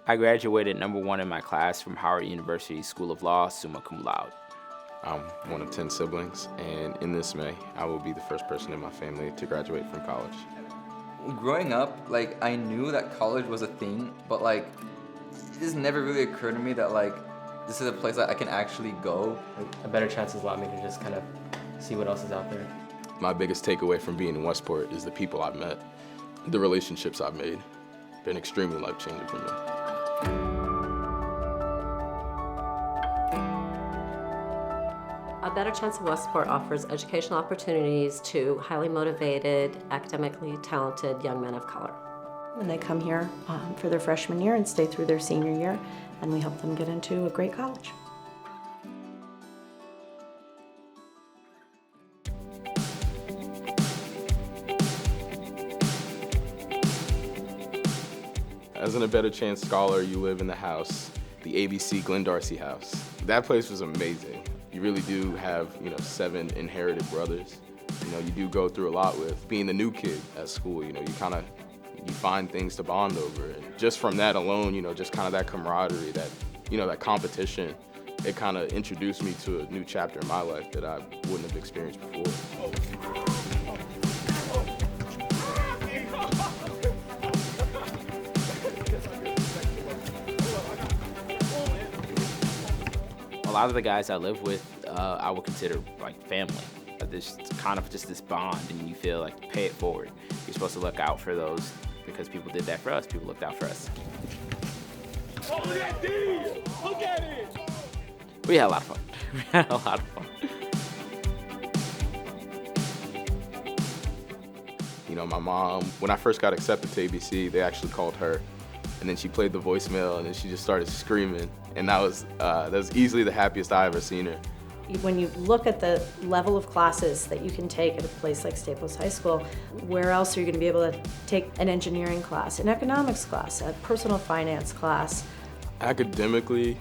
I graduated #1 in my class from Howard University School of Law, summa cum laude. I'm one of 10 siblings, and in this May, I will be the first person in my family to graduate from college. Growing up, I knew that college was a thing, but it just never really occurred to me that this is a place that I can actually go. A better chances allow me to just kind of see what else is out there. My biggest takeaway from being in Westport is the people I've met, the relationships I've made. Been extremely life-changing for me. A Better Chance of Westport offers educational opportunities to highly motivated, academically talented young men of color. And they come here for their freshman year and stay through their senior year, and we help them get into a great college. As an A Better Chance scholar, you live in the house, the ABC Glenn Darcy house. That place was amazing. You really do have, 7 inherited brothers. You do go through a lot with being the new kid at school. You find things to bond over. And just from that alone, just kind of that camaraderie, that competition, it kind of introduced me to a new chapter in my life that I wouldn't have experienced before. A lot of the guys I live with, I would consider like family. There's kind of just this bond, and you feel like you pay it forward. You're supposed to look out for those because people did that for us. People looked out for us. Oh, look at D! Look at it! We had a lot of fun. We had a lot of fun. My mom, when I first got accepted to ABC, they actually called her. And then she played the voicemail, and then she just started screaming. And that was easily the happiest I ever seen her. When you look at the level of classes that you can take at a place like Staples High School, where else are you going to be able to take an engineering class, an economics class, a personal finance class? Academically,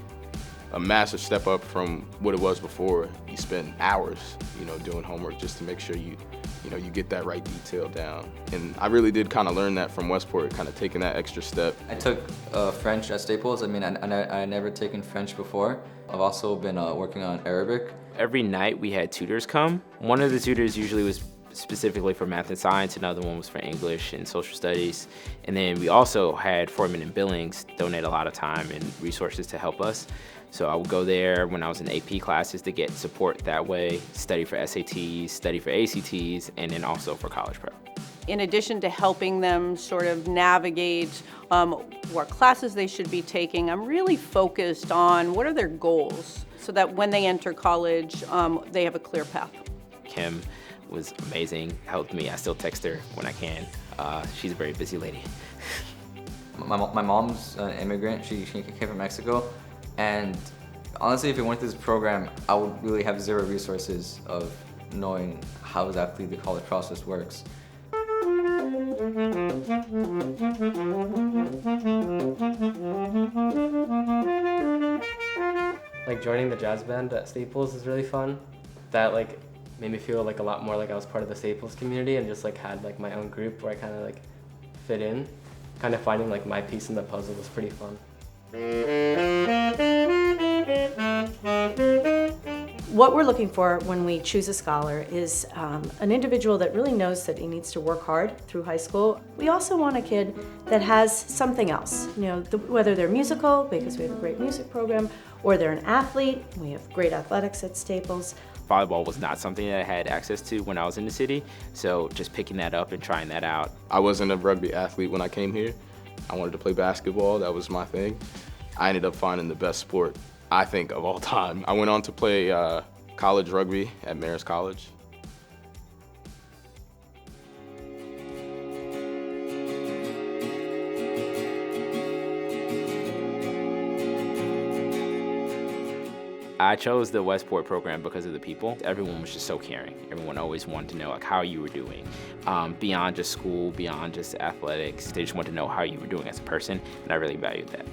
a massive step up from what it was before. You spend hours, doing homework just to make sure you get that right detail down. And I really did kind of learn that from Westport, kind of taking that extra step. I took French at Staples. I had never taken French before. I've also been working on Arabic. Every night we had tutors come. One of the tutors usually was specifically for math and science, another one was for English and social studies. And then we also had Foreman and Billings donate a lot of time and resources to help us. So I would go there when I was in AP classes to get support that way, study for SATs, study for ACTs, and then also for college prep. In addition to helping them sort of navigate what classes they should be taking, I'm really focused on what are their goals so that when they enter college, they have a clear path. Kim was amazing, helped me. I still text her when I can. She's a very busy lady. My mom's an immigrant. She came from Mexico. And honestly, if it weren't this program, I would really have zero resources of knowing how exactly the college process works. Joining the jazz band at Staples is really fun. That made me feel a lot more like I was part of the Staples community and just had my own group where I kind of fit in. Kind of finding my piece in the puzzle was pretty fun. What we're looking for when we choose a scholar is an individual that really knows that he needs to work hard through high school. We also want a kid that has something else, whether they're musical, because we have a great music program, or they're an athlete. We have great athletics at Staples. Volleyball was not something that I had access to when I was in the city, so just picking that up and trying that out. I wasn't a rugby athlete when I came here. I wanted to play basketball, that was my thing. I ended up finding the best sport, I think, of all time. I went on to play college rugby at Marist College. I chose the Westport program because of the people. Everyone was just so caring. Everyone always wanted to know how you were doing. Beyond just school, beyond just athletics, they just wanted to know how you were doing as a person, and I really valued that.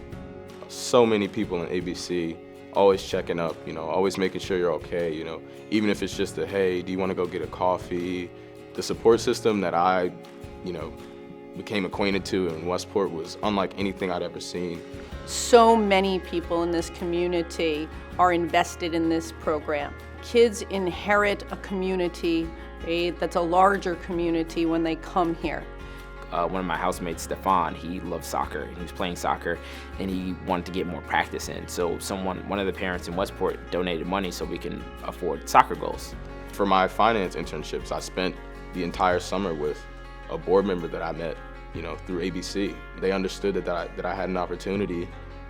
So many people in ABC always checking up, always making sure you're okay, even if it's just a, hey, do you want to go get a coffee? The support system that I, became acquainted to in Westport was unlike anything I'd ever seen. So many people in this community are invested in this program. Kids inherit a community, right, that's a larger community when they come here. One of my housemates, Stefan, he loves soccer. He was playing soccer and he wanted to get more practice in. So one of the parents in Westport donated money so we can afford soccer goals. For my finance internships, I spent the entire summer with a board member that I met, through ABC. They understood that I had an opportunity,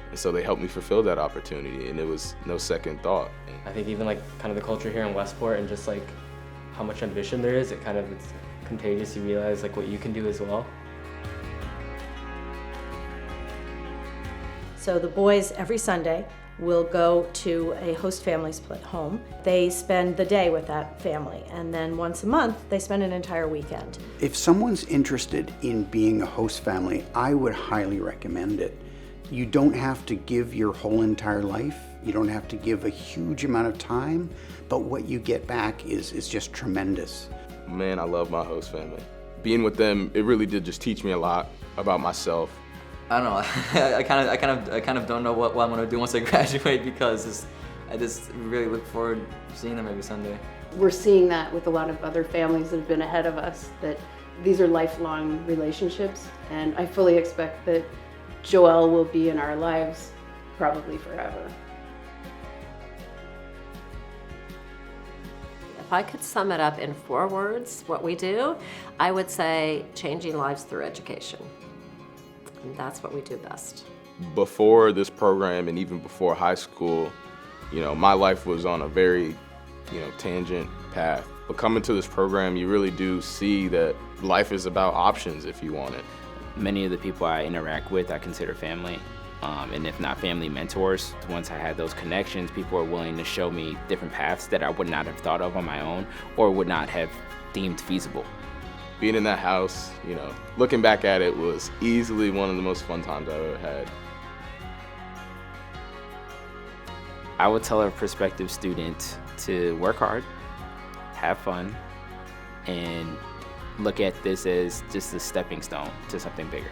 and so they helped me fulfill that opportunity, and it was no second thought. I think even like kind of the culture here in Westport and just like how much ambition there is, it's contagious. You realize like what you can do as well. So the boys every Sunday will go to a host family's home. They spend the day with that family, and then once a month they spend an entire weekend. If someone's interested in being a host family, I would highly recommend it. You don't have to give your whole entire life. You don't have to give a huge amount of time, but what you get back is just tremendous. Man, I love my host family. Being with them, it really did just teach me a lot about myself. I don't know. I kind of don't know what I'm gonna do once I graduate, because I just really look forward to seeing them every Sunday. We're seeing that with a lot of other families that have been ahead of us, that these are lifelong relationships, and I fully expect that Joelle will be in our lives probably forever. If I could sum it up in 4 words, what we do, I would say changing lives through education. And that's what we do best. Before this program and even before high school, my life was on a very, tangent path. But coming to this program, you really do see that life is about options if you want it. Many of the people I interact with, I consider family. And if not family, mentors. Once I had those connections, people are willing to show me different paths that I would not have thought of on my own or would not have deemed feasible. Being in that house, looking back at it was easily one of the most fun times I've ever had. I would tell a prospective student to work hard, have fun, and look at this as just a stepping stone to something bigger.